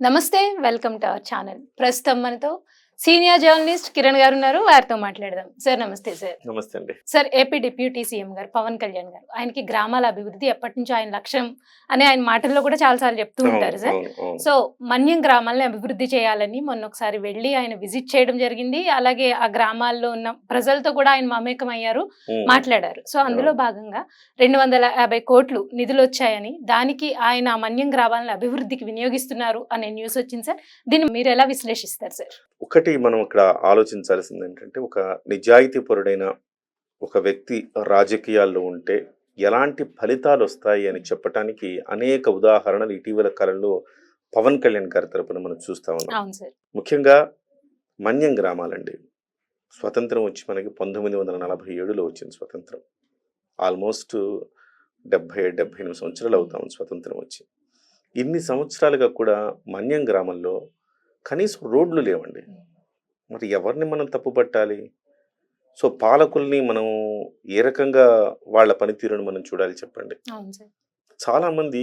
నమస్తే, welcome to our channel. ప్రస్తుతం మనతో సీనియర్ జర్నలిస్ట్ కిరణ్ గారు ఉన్నారు. వారితో మాట్లాడదాం. సార్ నమస్తే సార్. నమస్తే అండి. సార్, ఏపీ డిప్యూటీ సీఎం గారు పవన్ కళ్యాణ్ గారు, ఆయనకి గ్రామాల అభివృద్ధి ఎప్పటి నుంచో ఆయన లక్ష్యం అని ఆయన మాటల్లో కూడా చాలా సార్లు చెప్తూ ఉంటారు సార్. సో మన్యం గ్రామాలను అభివృద్ధి చేయాలని మొన్న ఒకసారి వెళ్ళి ఆయన విజిట్ చేయడం జరిగింది. అలాగే ఆ గ్రామాల్లో ఉన్న ప్రజలతో కూడా ఆయన మమేకం అయ్యారు, మాట్లాడారు. సో అందులో భాగంగా 250 కోట్లు నిధులు వచ్చాయని, దానికి ఆయన మన్యం గ్రామాలను అభివృద్ధికి వినియోగిస్తున్నారు అనే న్యూస్ వచ్చింది సార్. దీన్ని మీరు ఎలా విశ్లేషిస్తారు సార్? ఒకటి మనం ఇక్కడ ఆలోచించాల్సింది ఏంటంటే, ఒక నిజాయితీపరుడైన ఒక వ్యక్తి రాజకీయాల్లో ఉంటే ఎలాంటి ఫలితాలు వస్తాయి అని చెప్పడానికి అనేక ఉదాహరణలు ఇటీవల కాలంలో పవన్ కళ్యాణ్ గారి తరపున మనం చూస్తా ఉన్నాం. ముఖ్యంగా మన్యం గ్రామాలండి. స్వతంత్రం వచ్చి మనకి 1947లో వచ్చింది స్వతంత్రం. ఆల్మోస్ట్ 70-78 సంవత్సరాలు అవుతాం స్వతంత్రం వచ్చి. ఇన్ని సంవత్సరాలుగా కూడా మన్యం గ్రామంలో కనీసం రోడ్లు లేవండి. మరి ఎవరిని మనం తప్పు పట్టాలి? సో పాలకుల్ని మనం ఏ రకంగా వాళ్ళ పనితీరును మనం చూడాలి చెప్పండి. చాలామంది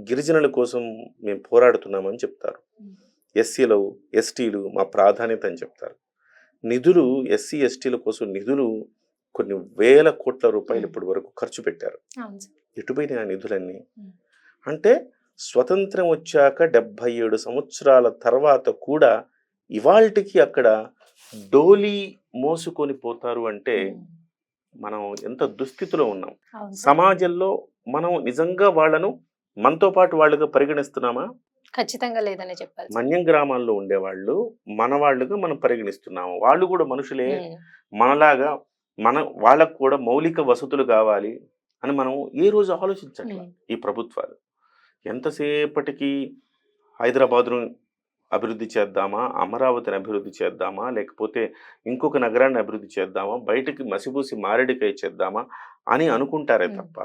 గిరిజనుల కోసం మేము పోరాడుతున్నామని చెప్తారు. ఎస్సీలు ఎస్టీలు మా ప్రాధాన్యత అని చెప్తారు. నిధులు ఎస్సీ ఎస్టీల కోసం నిధులు కొన్ని వేల కోట్ల రూపాయలు ఇప్పటి వరకు ఖర్చు పెట్టారు. ఎటుపోయిన ఆ నిధులన్నీ అంటే స్వతంత్రం వచ్చాక 77 సంవత్సరాల తర్వాత కూడా ఇవాళకి అక్కడ డోలీ మోసుకొని పోతారు అంటే మనం ఎంత దుస్థితిలో ఉన్నాం. సమాజంలో మనం నిజంగా వాళ్ళను మనతో పాటు వాళ్ళుగా పరిగణిస్తున్నామా? ఖచ్చితంగా లేదని చెప్పాలి. మన్యం గ్రామాల్లో ఉండేవాళ్ళు మన వాళ్ళుగా మనం పరిగణిస్తున్నాము. వాళ్ళు కూడా మనుషులే, మనలాగా వాళ్ళకు కూడా మౌలిక వసతులు కావాలి అని మనం ఏ రోజు ఆలోచించట్లా ఈ ప్రభుత్వాలు. ఎంతసేపటికి హైదరాబాద్ను అభివృద్ధి చేద్దామా, అమరావతిని అభివృద్ధి చేద్దామా, లేకపోతే ఇంకొక నగరాన్ని అభివృద్ధి చేద్దామా, బయటకి మసిబూసి మారేడుకాయ చేద్దామా అని అనుకుంటారే తప్ప,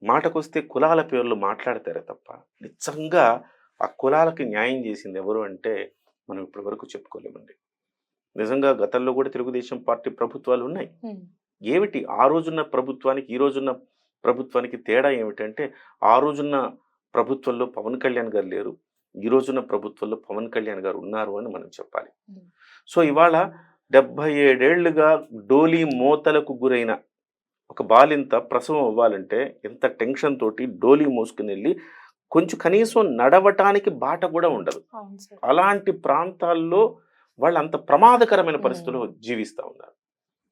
మాటకొస్తే కులాల పేర్లు మాట్లాడతారే తప్ప నిజంగా ఆ కులాలకి న్యాయం చేసింది ఎవరు అంటే మనం ఇప్పటి వరకు చెప్పుకోలేమండి. నిజంగా గతంలో కూడా తెలుగుదేశం పార్టీ ప్రభుత్వాలు ఉన్నాయి. ఏమిటి ఆ రోజున్న ప్రభుత్వానికి ఈ రోజున్న ప్రభుత్వానికి తేడా ఏమిటంటే, ఆ రోజున్న ప్రభుత్వంలో పవన్ కళ్యాణ్ గారు లేరు, ఈ రోజున్న ప్రభుత్వంలో పవన్ కళ్యాణ్ గారు ఉన్నారు అని మనం చెప్పాలి. సో ఇవాళ 77 ఏళ్లుగా డోలీ మోతలకు గురైన ఒక బాలింత ప్రసవం అవ్వాలంటే ఎంత టెన్షన్ తోటి డోలీ మోసుకుని వెళ్ళి కొంచెం కనీసం నడవటానికి బాట కూడా ఉండదు. అలాంటి ప్రాంతాల్లో వాళ్ళు అంత ప్రమాదకరమైన పరిస్థితుల్లో జీవిస్తూ ఉన్నారు.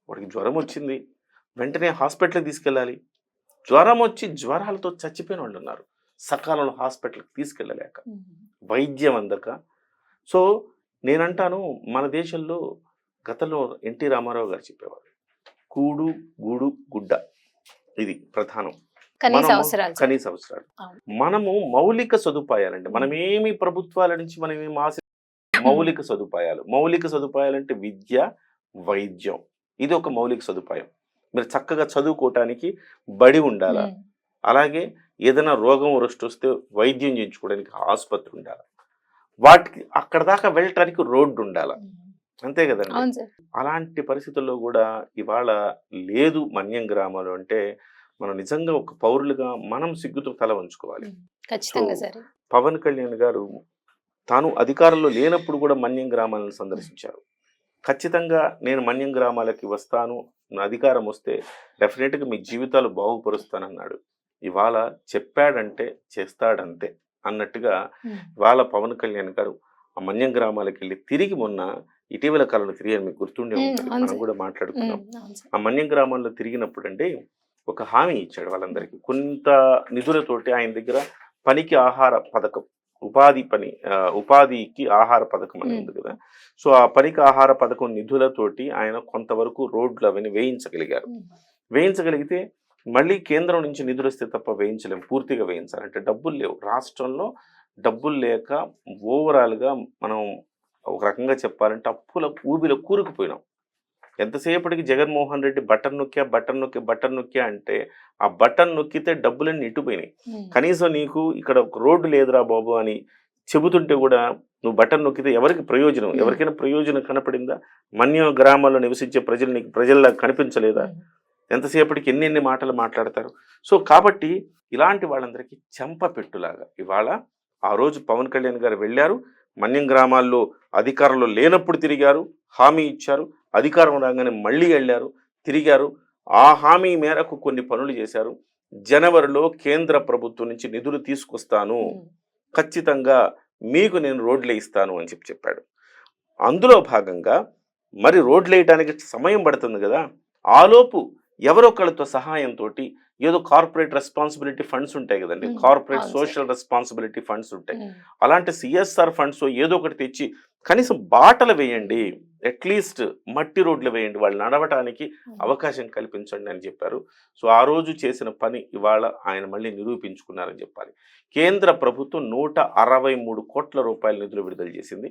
వాడికి జ్వరం వచ్చింది, వెంటనే హాస్పిటల్కి తీసుకెళ్ళాలి. జ్వరం వచ్చి జ్వరాలతో చచ్చిపోయిన వాళ్ళు ఉన్నారు, సకాలంలో హాస్పిటల్కి తీసుకెళ్ళలేక, వైద్యం అందక. సో నేనంటాను, మన దేశంలో గతంలో ఎన్టీ రామారావు గారు చెప్పేవారు, కూడు గూడు గుడ్డ, ఇది ప్రధానం, కనీస అవసరాలు. మనము మౌలిక సదుపాయాలండి. మనమేమి ప్రభుత్వాల నుంచి మనమేమి ఆశ, మౌలిక సదుపాయాలంటే విద్య, వైద్యం, ఇది ఒక మౌలిక సదుపాయం. మీరు చక్కగా చదువుకోవటానికి బడి ఉండాలా, అలాగే ఏదైనా రోగం వృష్టి వస్తే వైద్యం చేయించుకోవడానికి ఆసుపత్రి ఉండాలి, వాటికి అక్కడ దాకా వెళ్ళటానికి రోడ్డు ఉండాలా, అంతే కదండి. అలాంటి పరిస్థితుల్లో కూడా ఇవాళ లేదు మన్యం గ్రామాలు అంటే మనం నిజంగా ఒక పౌరులుగా మనం సిగ్గుతో తల వంచుకోవాలి. పవన్ కళ్యాణ్ గారు తాను అధికారంలో లేనప్పుడు కూడా మన్యం గ్రామాలను సందర్శించారు. ఖచ్చితంగా నేను మన్యం గ్రామాలకి వస్తాను, నా అధికారం వస్తే డెఫినెట్గా మీ జీవితాలు బాగుపరుస్తానన్నాడు. ఇవాళ చెప్పాడంటే చేస్తాడంతే అన్నట్టుగా ఇవాళ పవన్ కళ్యాణ్ గారు ఆ మన్యం గ్రామాలకు వెళ్ళి తిరిగి మొన్న ఇటీవల కాలంలో తిరిగాను, మీకు గుర్తుండే ఉంటుంది, మనం కూడా మాట్లాడుకున్నాం. ఆ మన్యం గ్రామాల్లో తిరిగినప్పుడు అంటే ఒక హామీ ఇచ్చాడు వాళ్ళందరికీ. కొంత నిధులతోటి ఆయన దగ్గర పనికి ఆహార పథకం, ఉపాధికి ఆహార పథకం అని ఉంది కదా. సో ఆ పనికి ఆహార పథకం నిధులతోటి ఆయన కొంతవరకు రోడ్లు అవన్నీ వేయించగలిగితే మళ్ళీ కేంద్రం నుంచి నిధులు వస్తే తప్ప వేయించలేము, పూర్తిగా వేయించాలంటే డబ్బులు లేవు. రాష్ట్రంలో డబ్బులు లేక ఓవరాల్గా మనం ఒక రకంగా చెప్పాలంటే అప్పుల ఊబిలో కూరుకుపోయినాం. ఎంతసేపటికి జగన్మోహన్ రెడ్డి బటన్ నొక్కా అంటే ఆ బటన్ నొక్కితే డబ్బులన్నీ ఇటుపోయినాయి. కనీసం నీకు ఇక్కడ ఒక రోడ్డు లేదురా బాబు అని చెబుతుంటే కూడా నువ్వు బటన్ నొక్కితే ఎవరికి ప్రయోజనం? ఎవరికైనా ప్రయోజనం కనపడిందా? మన్యం గ్రామాల్లో నివసించే ప్రజల్లా కనిపించలేదా? ఎంతసేపటికి ఎన్ని మాటలు మాట్లాడతారు. సో కాబట్టి ఇలాంటి వాళ్ళందరికీ చెంపపెట్టులాగా ఇవాళ ఆ రోజు పవన్ కళ్యాణ్ గారు వెళ్ళారు, మన్యం గ్రామాల్లో అధికారంలో లేనప్పుడు తిరిగారు, హామీ ఇచ్చారు, అధికారం రాగానే మళ్ళీ వెళ్ళారు, తిరిగారు. ఆ హామీ మేరకు కొన్ని పనులు చేశారు. జనవరిలో కేంద్ర ప్రభుత్వం నుంచి నిధులు తీసుకొస్తాను, ఖచ్చితంగా మీకు నేను రోడ్లు ఇస్తాను అని చెప్పాడు. అందులో భాగంగా మరి రోడ్లు వేయడానికి సమయం పడుతుంది కదా, ఆలోపు ఎవరొకళ్ళతో సహాయంతో ఏదో కార్పొరేట్ రెస్పాన్సిబిలిటీ ఫండ్స్ ఉంటాయి కదండి, కార్పొరేట్ సోషల్ రెస్పాన్సిబిలిటీ ఫండ్స్ ఉంటాయి, అలాంటి సిఎస్ఆర్ ఫండ్స్ ఏదో ఒకటి తెచ్చి కనీసం బాటలు వేయండి, అట్లీస్ట్ మట్టి రోడ్లు వేయండి, వాళ్ళు నడవటానికి అవకాశం కల్పించండి అని చెప్పారు. సో ఆ రోజు చేసిన పని ఇవాళ ఆయన మళ్ళీ నిరూపించుకున్నారని చెప్పాలి. కేంద్ర ప్రభుత్వం 163 కోట్ల రూపాయల నిధులు విడుదల చేసింది.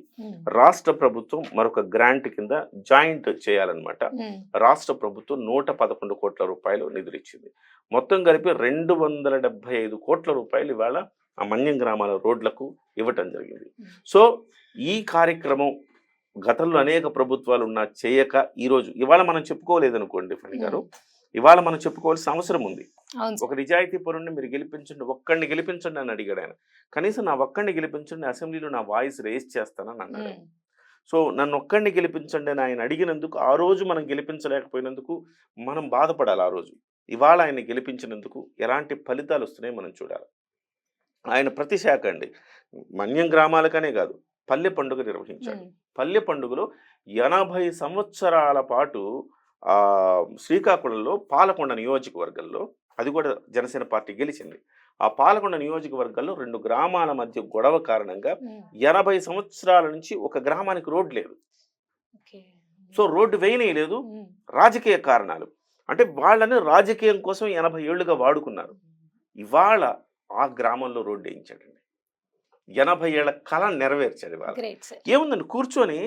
రాష్ట్ర ప్రభుత్వం మరొక గ్రాంట్ కింద జాయింట్ చేయాలన్నమాట. రాష్ట్ర ప్రభుత్వం 111 కోట్ల రూపాయలు నిధులు ఇచ్చింది. మొత్తం కలిపి 275 కోట్ల రూపాయలు ఇవాళ ఆ మన్యం గ్రామాల రోడ్లకు ఇవ్వటం జరిగింది. సో ఈ కార్యక్రమం గతంలో అనేక ప్రభుత్వాలు ఉన్నా చేయక ఈరోజు ఇవాళ మనం చెప్పుకోలేదనుకోండి ఫణి గారు, ఇవాళ మనం చెప్పుకోవాల్సిన అవసరం ఉంది. ఒక నిజాయితీ పరుణ్ణి మీరు గెలిపించండి, ఒక్కడిని గెలిపించండి అని అడిగాడు ఆయన. కనీసం నా ఒక్కడిని గెలిపించండి, అసెంబ్లీలో నా వాయిస్ రేస్ చేస్తానని అన్నాడు. సో నన్ను ఒక్కడిని గెలిపించండి అని ఆయన అడిగినందుకు, ఆ రోజు మనం గెలిపించలేకపోయినందుకు మనం బాధపడాలి. ఆ రోజు ఇవాళ ఆయన గెలిపించినందుకు ఎలాంటి ఫలితాలు వస్తున్నాయో మనం చూడాలి. ఆయన ప్రతి శాఖ అండి, మన్యం గ్రామాలకనే కాదు, పల్లె పండుగ నిర్వహించాడు. పల్లె పండుగలో 80 సంవత్సరాల పాటు శ్రీకాకుళంలో పాలకొండ నియోజకవర్గంలో, అది కూడా జనసేన పార్టీ గెలిచింది, ఆ పాలకొండ నియోజకవర్గంలో 2 గ్రామాల మధ్య గొడవ కారణంగా 80 సంవత్సరాల నుంచి ఒక గ్రామానికి రోడ్డు లేదు. సో రోడ్డు వేయలేదు, రాజకీయ కారణాలు, అంటే వాళ్ళని రాజకీయం కోసం 80 ఏళ్లుగా వాడుకున్నారు. ఇవాళ ఆ గ్రామంలో రోడ్డు వేయించాడండి, 80 ఏళ్ల కళ నెరవేర్చాడు. ఇవాళ ఏముందండి, కూర్చొని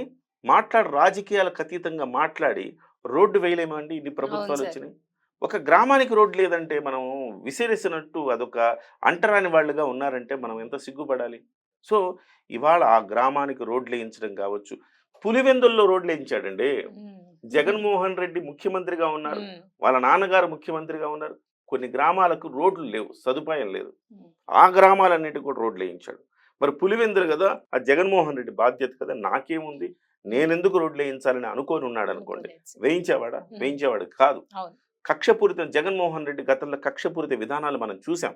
మాట్లాడి రాజకీయాలకు అతీతంగా మాట్లాడి రోడ్డు వేయలేమండి, ఇన్ని ప్రభుత్వాలు వచ్చినాయి. ఒక గ్రామానికి రోడ్డు లేదంటే మనం విసిరేసినట్టు, అదొక అంటరాని వాళ్ళుగా ఉన్నారంటే మనం ఎంత సిగ్గుపడాలి. సో ఇవాళ ఆ గ్రామానికి రోడ్లు వేయించడం కావచ్చు, పులివెందుల్లో రోడ్లు వేయించాడండి. జగన్మోహన్ రెడ్డి ముఖ్యమంత్రిగా ఉన్నారు, వాళ్ళ నాన్నగారు ముఖ్యమంత్రిగా ఉన్నారు, కొన్ని గ్రామాలకు రోడ్లు లేవు, సదుపాయం లేదు, ఆ గ్రామాలన్నిటికీ కూడా రోడ్లు వేయించాడు. మరి పులివెందులు కదా, ఆ జగన్మోహన్ రెడ్డి బాధ్యత కదా, నాకేముంది, నేనెందుకు రోడ్లు వేయించాలని అనుకొని ఉన్నాడు అనుకోండి, వేయించేవాడా? వేయించేవాడు కాదు. కక్షపూరితం, జగన్మోహన్ రెడ్డి గతంలో కక్షపూరిత విధానాలు మనం చూసాం.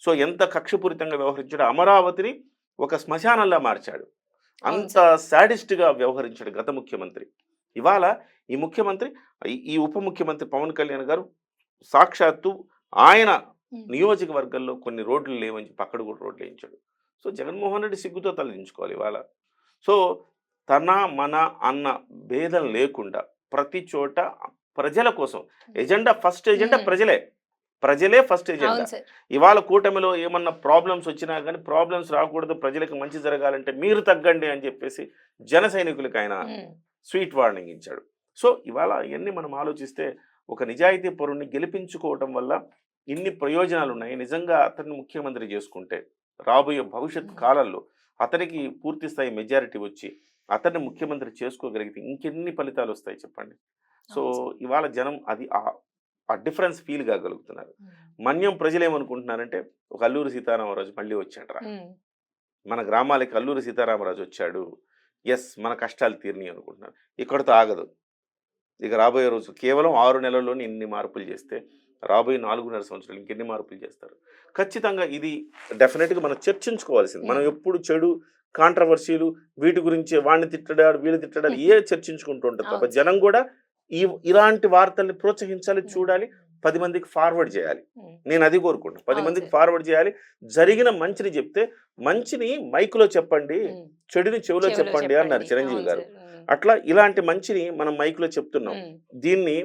సో ఎంత కక్షపూరితంగా వ్యవహరించాడు, అమరావతిని ఒక శ్మశానంలా మార్చాడు, అంత సాడిస్ట్గా వ్యవహరించాడు గత ముఖ్యమంత్రి. ఇవాళ ఈ ముఖ్యమంత్రి, ఈ ఉప ముఖ్యమంత్రి పవన్ కళ్యాణ్ గారు సాక్షాత్తు ఆయన నియోజకవర్గంలో కొన్ని రోడ్లు లేవని చెప్పి అక్కడ కూడా రోడ్లు వేయించాడు. సో జగన్మోహన్ రెడ్డి సిగ్గుతో తలదించుకోవాలి ఇవాళ. సో తన మన అన్న భేదం లేకుండా ప్రతి చోట ప్రజల కోసం ఎజెండా, ఫస్ట్ ఎజెండా ప్రజలే ఫస్ట్ ఎజెండా. ఇవాళ కూటమిలో ఏమన్నా ప్రాబ్లమ్స్ వచ్చినా కానీ ప్రాబ్లమ్స్ రాకూడదు, ప్రజలకు మంచి జరగాలంటే మీరు తగ్గండి అని చెప్పేసి జన సైనికులకు ఆయన స్వీట్ వార్నింగ్ ఇచ్చాడు. సో ఇవాళ ఇవన్నీ మనం ఆలోచిస్తే ఒక నిజాయితీ పరుణ్ణి గెలిపించుకోవటం వల్ల ఇన్ని ప్రయోజనాలు ఉన్నాయి. నిజంగా అతన్ని ముఖ్యమంత్రి చేసుకుంటే రాబోయే భవిష్యత్ కాలంలో అతనికి పూర్తి స్థాయి మెజారిటీ వచ్చి అతన్ని ముఖ్యమంత్రి చేసుకోగలిగితే ఇంకెన్ని ఫలితాలు వస్తాయి చెప్పండి. సో ఇవాళ జనం అది ఆ డిఫరెన్స్ ఫీల్ కాగలుగుతున్నారు. మన్యం ప్రజలు ఏమనుకుంటున్నారంటే, ఒక అల్లూరి సీతారామరాజు మళ్ళీ వచ్చాడరా, మన గ్రామాలకి అల్లూరి సీతారామరాజు వచ్చాడు, ఎస్ మన కష్టాలు తీరినాయి అనుకుంటున్నారు. ఇక్కడితో ఆగదు. ఇక రాబోయే రోజు కేవలం 6 నెలల్లోనే ఇన్ని మార్పులు చేస్తే రాబోయే 4.5 సంవత్సరాలు ఇంకెన్ని మార్పులు చేస్తారు. ఖచ్చితంగా ఇది డెఫినెట్గా మనం చర్చించుకోవాల్సింది. మనం ఎప్పుడు చెడు కాంట్రవర్సీలు వీటి గురించి వాడిని తిట్టడాలు వీళ్ళు తిట్టడాలు చర్చించుకుంటూ ఉంటారు తప్ప జనం కూడా ఇలాంటి వార్తల్ని ప్రోత్సహించాలి, చూడాలి, 10 మందికి ఫార్వర్డ్ చేయాలి. నేను అది కోరుకుంటాను, 10 మందికి ఫార్వర్డ్ చేయాలి. జరిగిన మంచిని చెప్తే మంచిని మైకులో చెప్పండి, చెడుని చెవిలో చెప్పండి అన్నారు చిరంజీవి గారు. అట్లా ఇలాంటి మంచిని మనం మైకులో చెప్తున్నాం. దీన్ని